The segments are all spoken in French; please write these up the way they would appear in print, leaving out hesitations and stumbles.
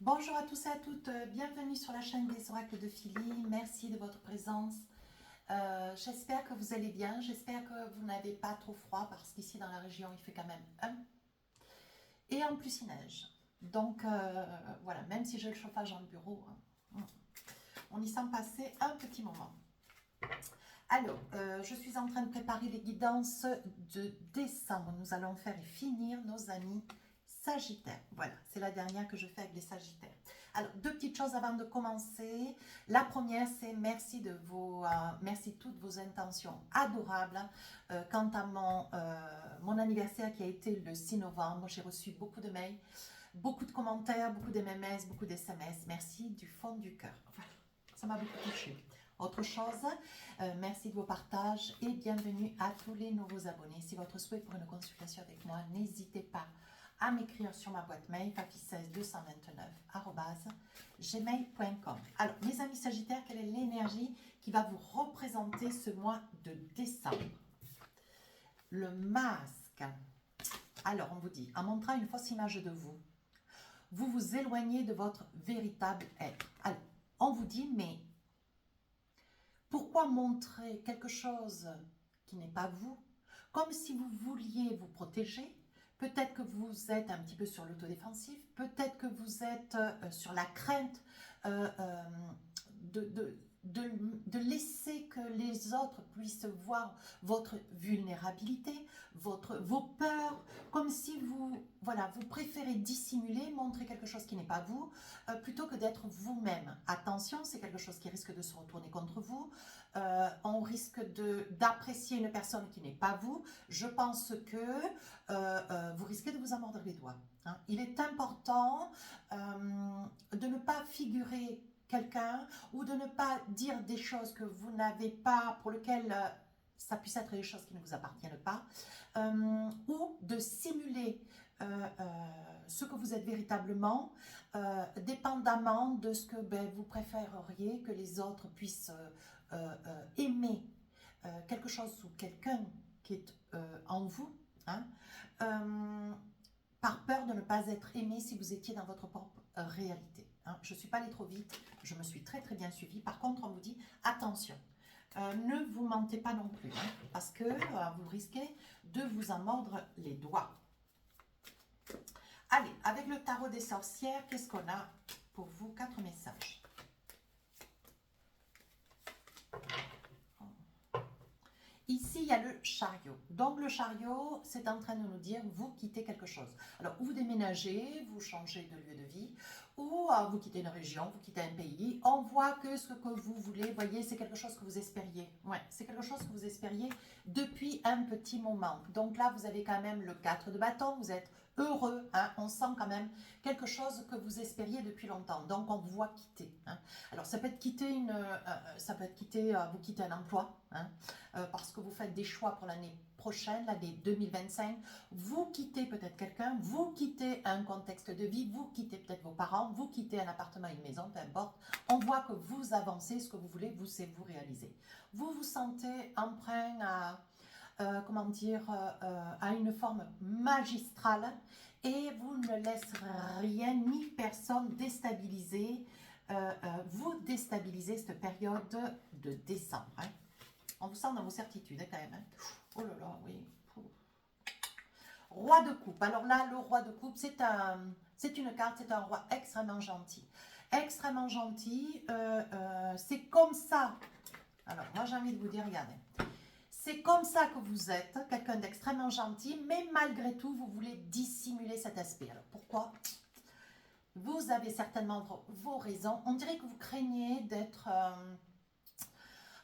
Bonjour à tous et à toutes, bienvenue sur la chaîne des oracles de Philly, merci de votre présence. J'espère que vous allez bien, j'espère que vous n'avez pas trop froid parce qu'ici dans la région il fait quand même 1 et en plus il neige. Donc voilà, même si j'ai le chauffage dans le bureau, on y sent passer un petit moment. Alors, je suis en train de préparer les guidances de décembre. Nous allons faire et finir nos amis Sagittaires. Voilà, c'est la dernière que je fais avec les Sagittaires. Alors, deux petites choses avant de commencer. La première, c'est merci merci toutes vos intentions adorables. Quant à mon anniversaire qui a été le 6 novembre, j'ai reçu beaucoup de mails, beaucoup de commentaires, beaucoup de MMS, beaucoup de SMS. Merci du fond du cœur. Voilà, ça m'a beaucoup touchée. Autre chose, merci de vos partages et bienvenue à tous les nouveaux abonnés. Si votre souhait pour une consultation avec moi, n'hésitez pas à m'écrire sur ma boîte mail fafi16 229@gmail.com. Alors, mes amis Sagittaires, quelle est l'énergie qui va vous représenter ce mois de décembre? Le masque. Alors, on vous dit, en montrant une fausse image de vous, vous vous éloignez de votre véritable être. Alors, on vous dit, mais pourquoi montrer quelque chose qui n'est pas vous? Comme si vous vouliez vous protéger. Peut-être que vous êtes un petit peu sur l'autodéfensif. Peut-être que vous êtes sur la crainte de laisser que les autres puissent voir votre vulnérabilité, vos peurs, comme si vous préférez dissimuler, montrer quelque chose qui n'est pas vous, plutôt que d'être vous-même. Attention, c'est quelque chose qui risque de se retourner contre vous. On risque d'apprécier une personne qui n'est pas vous. Je pense que vous risquez de vous en mordre les doigts. Hein. Il est important de ne pas figurer quelqu'un ou de ne pas dire des choses que vous n'avez pas, pour lesquelles ça puisse être des choses qui ne vous appartiennent pas, ou de simuler ce que vous êtes véritablement, dépendamment de ce que vous préféreriez que les autres puissent aimer quelque chose ou quelqu'un qui est en vous, hein, par peur de ne pas être aimé si vous étiez dans votre propre réalité. Hein. Je ne suis pas allée trop vite, je me suis très très bien suivie. Par contre, on vous dit attention, ne vous mentez pas non plus, hein, parce que vous risquez de vous en mordre les doigts. Allez, avec le tarot des sorcières, qu'est-ce qu'on a pour vous? 4 messages. Ici, il y a le chariot. Donc, le chariot, c'est en train de nous dire, vous quittez quelque chose. Alors, vous déménagez, vous changez de lieu de vie, ou vous quittez une région, vous quittez un pays. On voit que ce que vous voulez, voyez, c'est quelque chose que vous espériez. Ouais, c'est quelque chose que vous espériez depuis un petit moment. Donc là, vous avez quand même le 4 de bâton, vous êtes heureux, hein, on sent quand même quelque chose que vous espériez depuis longtemps. Donc, on vous voit quitter. Hein. Alors, ça peut être quitter vous quittez un emploi, hein, parce que vous faites des choix pour l'année prochaine, l'année 2025, vous quittez peut-être quelqu'un, vous quittez un contexte de vie, vous quittez peut-être vos parents, vous quittez un appartement, une maison, peu importe. On voit que vous avancez, ce que vous voulez, c'est vous réaliser. Vous vous sentez emprunt à, à une forme magistrale et vous ne laissez rien ni personne déstabiliser, vous déstabiliser cette période de décembre. Hein. On vous sent dans vos certitudes, hein, quand même. Hein. Oh là là, oui. Roi de coupe. Alors là, le roi de coupe, c'est une carte, c'est un roi extrêmement gentil. Extrêmement gentil. C'est comme ça. Alors, moi, j'ai envie de vous dire, regardez. C'est comme ça que vous êtes, quelqu'un d'extrêmement gentil, mais malgré tout, vous voulez dissimuler cet aspect. Alors, pourquoi? Vous avez certainement vos raisons. On dirait que vous craignez d'être...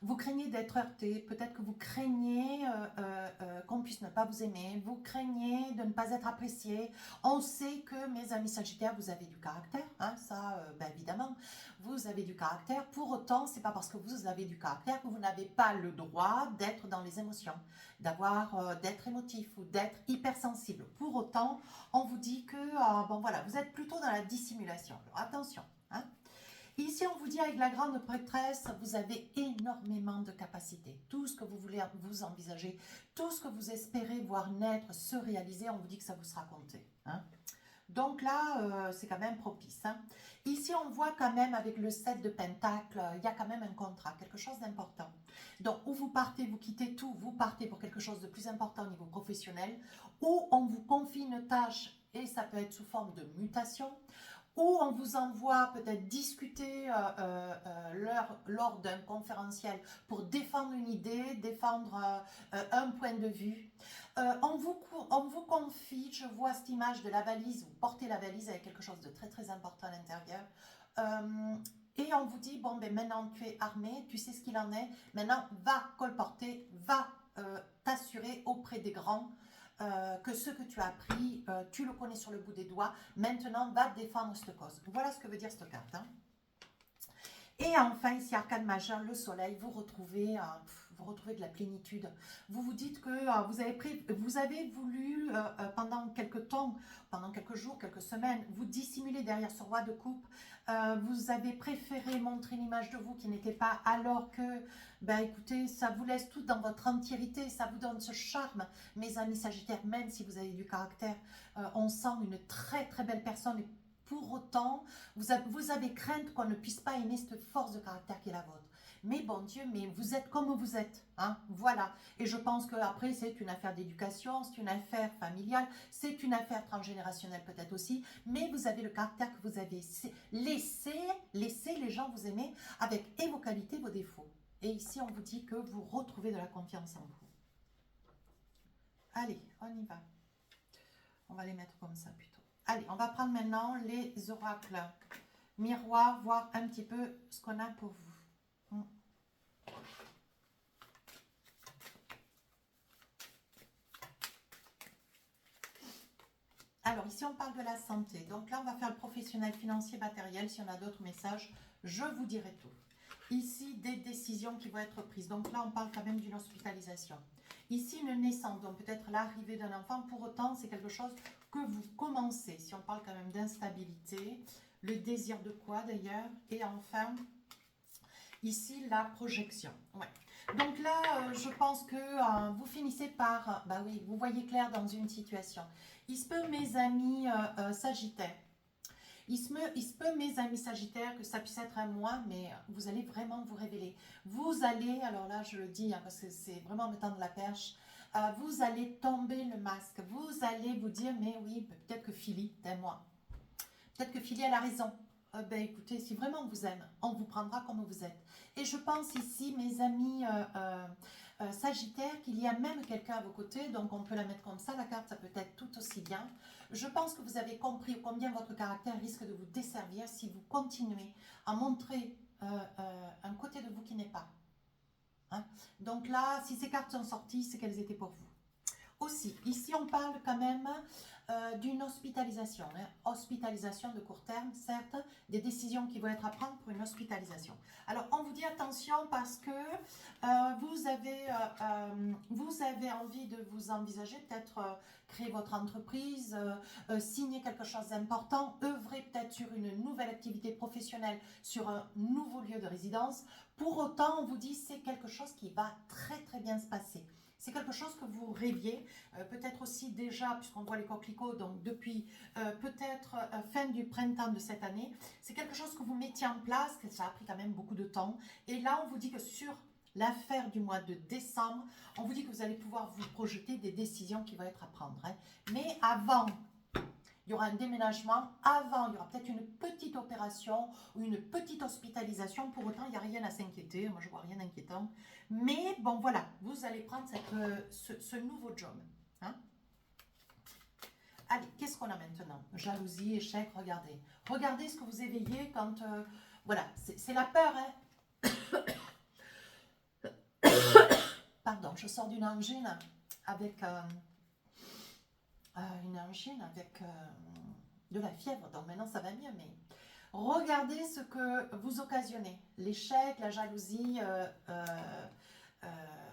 Vous craignez d'être heurté, peut-être que vous craignez qu'on puisse ne pas vous aimer, vous craignez de ne pas être apprécié. On sait que, mes amis Sagittaires, vous avez du caractère, hein, ça, évidemment, vous avez du caractère. Pour autant, c'est pas parce que vous avez du caractère que vous n'avez pas le droit d'être dans les émotions, d'être émotif ou d'être hypersensible. Pour autant, on vous dit que, bon voilà, vous êtes plutôt dans la dissimulation. Alors attention, hein. Ici, on vous dit avec la grande prêtresse, vous avez énormément de capacités. Tout ce que vous voulez vous envisager, tout ce que vous espérez voir naître, se réaliser, on vous dit que ça vous sera compté. Hein. Donc là, c'est quand même propice. Hein. Ici, on voit quand même avec le 7 de Pentacle, il y a quand même un contrat, quelque chose d'important. Donc, où vous partez, vous quittez tout, vous partez pour quelque chose de plus important au niveau professionnel, ou on vous confie une tâche, et ça peut être sous forme de mutation, ou on vous envoie peut-être discuter lors d'un conférentiel pour défendre une idée, défendre un point de vue. On vous confie, je vois cette image de la valise, vous portez la valise avec quelque chose de très très important à l'intérieur. Et on vous dit, bon, ben maintenant tu es armé, tu sais ce qu'il en est, maintenant va colporter, va t'assurer auprès des grands que ce que tu as appris, tu le connais sur le bout des doigts, maintenant va défendre cette cause. Voilà ce que veut dire cette carte. Hein. Et enfin, ici, arcane majeur, le soleil, vous retrouvez de la plénitude. Vous vous dites que vous avez voulu, pendant quelques temps, pendant quelques jours, quelques semaines, vous dissimuler derrière ce roi de coupe. Vous avez préféré montrer une image de vous qui n'était pas, alors que, ben écoutez, ça vous laisse tout dans votre entièreté, ça vous donne ce charme, mes amis sagittaires, même si vous avez du caractère. On sent une très très belle personne. Et pour autant, vous avez crainte qu'on ne puisse pas aimer cette force de caractère qui est la vôtre. Mais bon Dieu, mais vous êtes comme vous êtes. Hein, voilà. Et je pense qu'après, c'est une affaire d'éducation, c'est une affaire familiale, c'est une affaire transgénérationnelle peut-être aussi. Mais vous avez le caractère que vous avez. Laissez les gens vous aimer avec et vos qualités, vos défauts. Et ici, on vous dit que vous retrouvez de la confiance en vous. Allez, on y va. On va les mettre comme ça plutôt. Allez, on va prendre maintenant les oracles miroirs, voir un petit peu ce qu'on a pour vous. Alors, ici, on parle de la santé. Donc là, on va faire le professionnel, financier, matériel. Si on a d'autres messages, je vous dirai tout. Ici, des décisions qui vont être prises. Donc là, on parle quand même d'une hospitalisation. Ici, une naissance, donc peut-être l'arrivée d'un enfant. Pour autant, c'est quelque chose que vous commencez. Si on parle quand même d'instabilité, le désir de quoi d'ailleurs. Et enfin, ici, la projection. Ouais. Donc là, je pense que vous finissez par... bah oui, vous voyez clair dans une situation. Il se peut, mes amis sagittaires, il se peut, mes amis sagittaires, que ça puisse être un mois, mais vous allez vraiment vous révéler. Vous allez, alors là, je le dis, hein, parce que c'est vraiment en me tendre la perche, vous allez tomber le masque. Vous allez vous dire, mais oui, peut-être que Philly t'aime moi. Peut-être que Philly, elle a raison. Ben écoutez, si vraiment on vous aime, on vous prendra comme vous êtes. Et je pense ici, mes amis sagittaires, qu'il y a même quelqu'un à vos côtés, donc on peut la mettre comme ça, la carte, ça peut être tout aussi bien. Je pense que vous avez compris combien votre caractère risque de vous desservir si vous continuez à montrer un côté de vous qui n'est pas. Hein. Donc là, si ces cartes sont sorties, c'est qu'elles étaient pour vous. Aussi, ici on parle quand même d'une hospitalisation. Hein. Hospitalisation de court terme, certes, des décisions qui vont être à prendre pour une hospitalisation. Alors, on vous dit attention parce que vous avez envie de vous envisager, peut-être créer votre entreprise, signer quelque chose d'important, œuvrer peut-être sur une nouvelle activité professionnelle, sur un nouveau lieu de résidence. Pour autant, on vous dit c'est quelque chose qui va très très bien se passer. C'est quelque chose que vous rêviez, peut-être aussi déjà, puisqu'on voit les coquelicots, donc depuis peut-être fin du printemps de cette année. C'est quelque chose que vous mettiez en place, que ça a pris quand même beaucoup de temps. Et là, on vous dit que sur l'affaire du mois de décembre, on vous dit que vous allez pouvoir vous projeter des décisions qui vont être à prendre. Hein. Mais avant, il y aura un déménagement. Avant, il y aura peut-être une petite opération ou une petite hospitalisation. Pour autant, il n'y a rien à s'inquiéter. Moi, je ne vois rien d'inquiétant. Mais bon, voilà, vous allez prendre ce nouveau job. Hein. Allez, qu'est-ce qu'on a maintenant? Jalousie, échec, regardez. Regardez ce que vous éveillez quand... voilà, c'est la peur. Hein. Pardon, je sors d'une angine avec... une angine avec de la fièvre, donc maintenant ça va mieux, mais regardez ce que vous occasionnez, l'échec, la jalousie,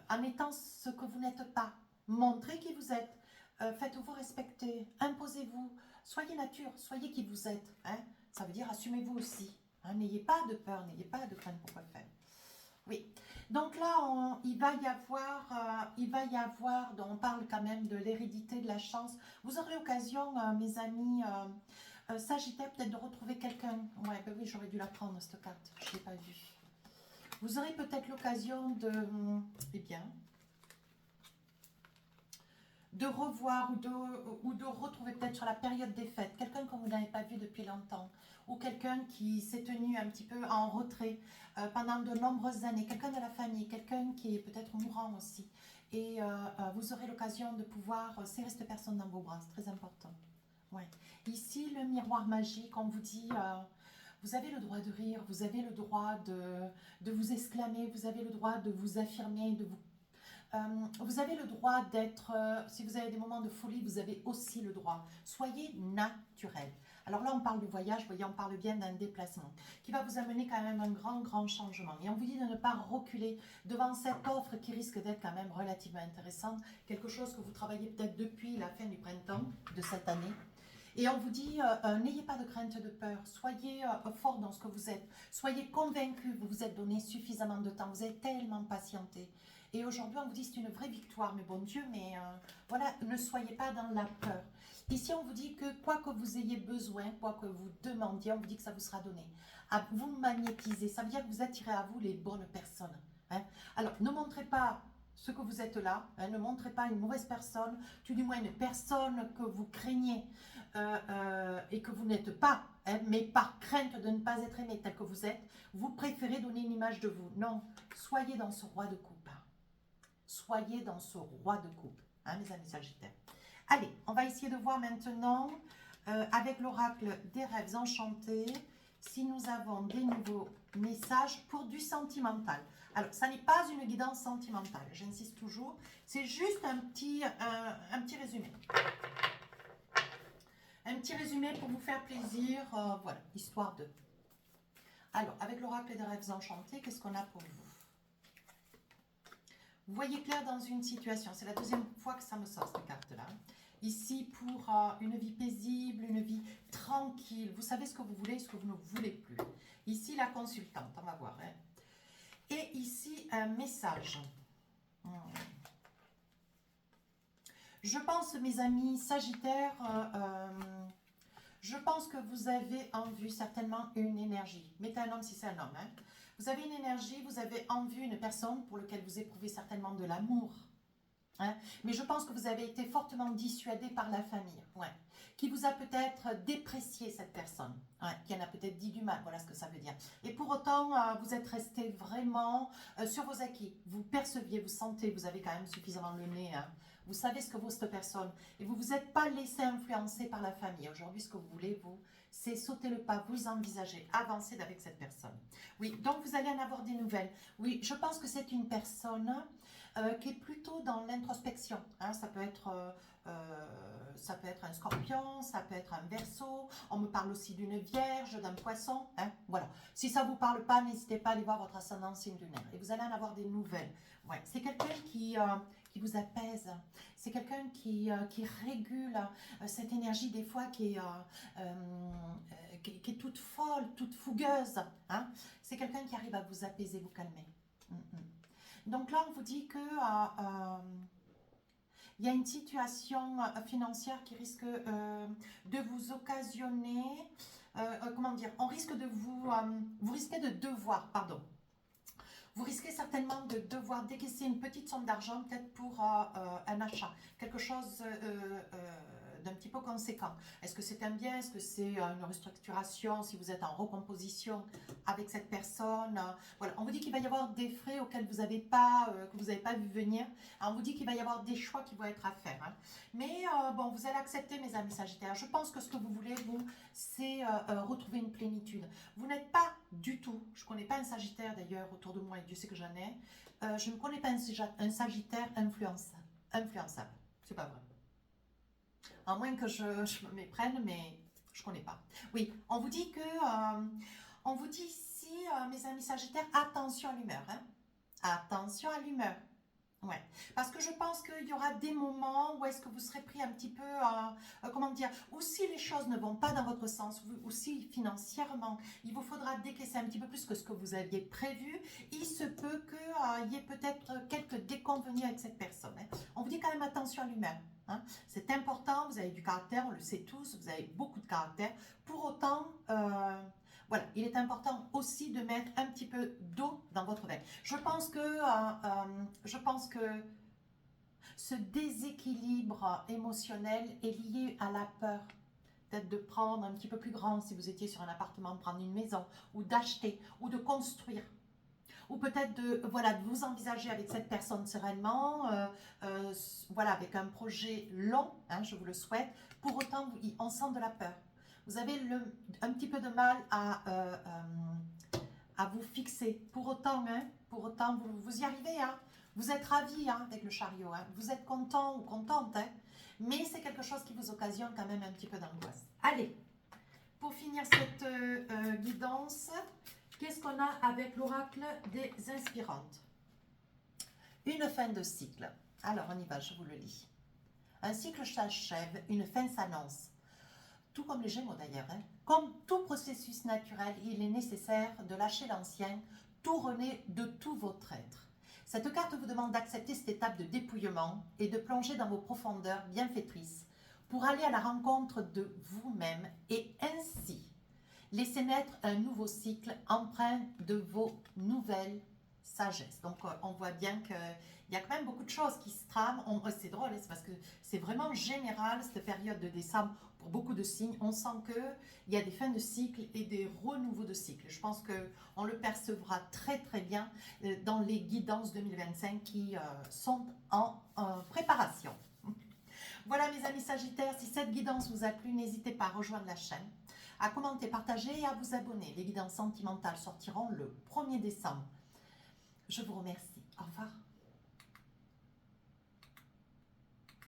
en étant ce que vous n'êtes pas, montrez qui vous êtes, faites-vous respecter, imposez-vous, soyez nature, soyez qui vous êtes, hein. Ça veut dire assumez-vous aussi, hein. N'ayez pas de peur, n'ayez pas de crainte pour quoi faire. Oui, Donc là, il va y avoir, donc on parle quand même de l'hérédité, de la chance. Vous aurez l'occasion, mes amis Sagittaire, peut-être de retrouver quelqu'un. Ouais, ben oui, j'aurais dû la prendre, cette carte. Je ne l'ai pas vue. Vous aurez peut-être l'occasion eh bien, de revoir ou de retrouver peut-être sur la période des fêtes quelqu'un que vous n'avez pas vu depuis longtemps, ou quelqu'un qui s'est tenu un petit peu en retrait pendant de nombreuses années, quelqu'un de la famille, quelqu'un qui est peut-être mourant aussi. Et vous aurez l'occasion de pouvoir serrer cette personne dans vos bras, c'est très important. Ouais. Ici, le miroir magique, on vous dit, vous avez le droit de rire, vous avez le droit de vous exclamer, vous avez le droit de vous affirmer, vous avez le droit d'être, si vous avez des moments de folie, vous avez aussi le droit. Soyez naturel. Alors là, on parle de voyage, vous voyez, on parle bien d'un déplacement qui va vous amener quand même un grand changement. Et on vous dit de ne pas reculer devant cette offre qui risque d'être quand même relativement intéressante. Quelque chose que vous travaillez peut-être depuis la fin du printemps de cette année. Et on vous dit, n'ayez pas de crainte, de peur, soyez fort dans ce que vous êtes, soyez convaincus, vous vous êtes donné suffisamment de temps, vous avez tellement patienté. Et aujourd'hui, on vous dit, c'est une vraie victoire, mais bon Dieu, mais voilà, ne soyez pas dans la peur. Ici, on vous dit que quoi que vous ayez besoin, quoi que vous demandiez, on vous dit que ça vous sera donné. À vous magnétiser, ça veut dire que vous attirez à vous les bonnes personnes. Hein. Alors, ne montrez pas ce que vous êtes là, hein, ne montrez pas une mauvaise personne, tout du moins une personne que vous craignez et que vous n'êtes pas, hein, mais par crainte de ne pas être aimé tel que vous êtes, vous préférez donner une image de vous. Non, soyez dans ce roi de coupe. Soyez dans ce roi de coupe, hein, mes amis Sagittaires. Allez, on va essayer de voir maintenant, avec l'oracle des rêves enchantés, si nous avons des nouveaux messages pour du sentimental. Alors, ça n'est pas une guidance sentimentale, j'insiste toujours, c'est juste un petit résumé. Un petit résumé pour vous faire plaisir, voilà, histoire de... Alors, avec l'oracle des rêves enchantés, qu'est-ce qu'on a pour vous? Vous voyez clair dans une situation, c'est la deuxième fois que ça me sort cette carte-là. Ici pour une vie paisible, une vie tranquille. Vous savez ce que vous voulez et ce que vous ne voulez plus. Ici la consultante, on va voir. Hein. Et ici un message. Je pense, mes amis Sagittaires, je pense que vous avez en vue certainement une énergie. Mettez un homme si c'est un homme. Hein. Vous avez une énergie, vous avez en vue une personne pour laquelle vous éprouvez certainement de l'amour. Hein. Mais je pense que vous avez été fortement dissuadé par la famille. Ouais. Qui vous a peut-être déprécié cette personne. Ouais. Qui en a peut-être dit du mal. Voilà ce que ça veut dire. Et pour autant, vous êtes resté vraiment sur vos acquis. Vous perceviez, vous sentez, vous avez quand même suffisamment le nez. Hein. Vous savez ce que vaut cette personne. Et vous ne vous êtes pas laissé influencer par la famille. Aujourd'hui, ce que vous voulez, vous, c'est sauter le pas, vous envisager, avancer avec cette personne. Oui, donc vous allez en avoir des nouvelles. Oui, je pense que c'est une personne qui est plutôt dans l'introspection. Hein, ça peut être un scorpion, ça peut être un verseau. On me parle aussi d'une vierge, d'un poisson. Hein, voilà. Si ça ne vous parle pas, n'hésitez pas à aller voir votre ascendant signe lunaire. Et vous allez en avoir des nouvelles. Ouais, c'est quelqu'un qui vous apaise. C'est quelqu'un qui régule cette énergie des fois qui est toute folle, toute fougueuse. Hein. C'est quelqu'un qui arrive à vous apaiser, vous calmer. Donc là, on vous dit que il y a une situation financière qui risque de vous occasionner, comment dire, on risque de vous risquez de devoir, pardon, vous risquez certainement de devoir décaisser une petite somme d'argent, peut-être pour un achat, quelque chose d'un petit peu conséquent. Est-ce que c'est un bien? Est-ce que c'est une restructuration? Si vous êtes en recomposition avec cette personne, voilà. On vous dit qu'il va y avoir des frais auxquels vous n'avez pas, que vous n'avez pas vu venir. Alors, on vous dit qu'il va y avoir des choix qui vont être à faire. Hein. Mais bon, vous allez accepter, mes amis Sagittaires. Je pense que ce que vous voulez, vous, c'est retrouver une plénitude. Vous n'êtes pas du tout, je ne connais pas un Sagittaire d'ailleurs autour de moi, et Dieu sait que j'en ai, je ne connais pas un Sagittaire influençable. C'est pas vrai. À moins que je me méprenne, mais je ne connais pas. Oui, on vous dit que, on vous dit ici, mes amis Sagittaires, attention à l'humeur. Hein. Attention à l'humeur. Ouais, parce que je pense qu'il y aura des moments où est-ce que vous serez pris un petit peu, comment dire, ou si les choses ne vont pas dans votre sens, ou si financièrement, il vous faudra décaisser un petit peu plus que ce que vous aviez prévu, il se peut qu'il y ait peut-être quelques déconvenus avec cette personne. Hein. On vous dit quand même attention à l'humain. Hein. C'est important, vous avez du caractère, on le sait tous, vous avez beaucoup de caractère. Pour autant, voilà, il est important aussi de mettre un petit peu d'eau dans votre verre. Je pense que ce déséquilibre émotionnel est lié à la peur. Peut-être de prendre un petit peu plus grand si vous étiez sur un appartement, de prendre une maison, ou d'acheter, ou de construire. Ou peut-être de, voilà, de vous envisager avec cette personne sereinement, voilà, avec un projet long, hein, je vous le souhaite. Pour autant, on sent de la peur. Vous avez un petit peu de mal à vous fixer. Pour autant vous y arrivez. Hein. Vous êtes ravi hein, avec le chariot. Hein. Vous êtes content ou contente. Hein. Mais c'est quelque chose qui vous occasionne quand même un petit peu d'angoisse. Allez, pour finir cette guidance, qu'est-ce qu'on a avec l'oracle des inspirantes? Une fin de cycle. Alors, on y va, je vous le lis. Un cycle s'achève, une fin s'annonce. Tout comme les Gémeaux d'ailleurs. Hein. Comme tout processus naturel, il est nécessaire de lâcher l'ancien, tout renaît de tout votre être. Cette carte vous demande d'accepter cette étape de dépouillement et de plonger dans vos profondeurs bienfaitrices pour aller à la rencontre de vous-même et ainsi laisser naître un nouveau cycle empreint de vos nouvelles sagesses. Donc, on voit bien qu'il y a quand même beaucoup de choses qui se trament. C'est drôle, c'est parce que c'est vraiment général, cette période de décembre, pour beaucoup de signes. On sent qu'il y a des fins de cycle et des renouveaux de cycle. Je pense qu'on le percevra très, très bien dans les guidances 2025 qui sont en préparation. Voilà, mes amis Sagittaires, si cette guidance vous a plu, n'hésitez pas à rejoindre la chaîne, à commenter, partager et à vous abonner. Les guidances sentimentales sortiront le 1er décembre. Je vous remercie. Au revoir.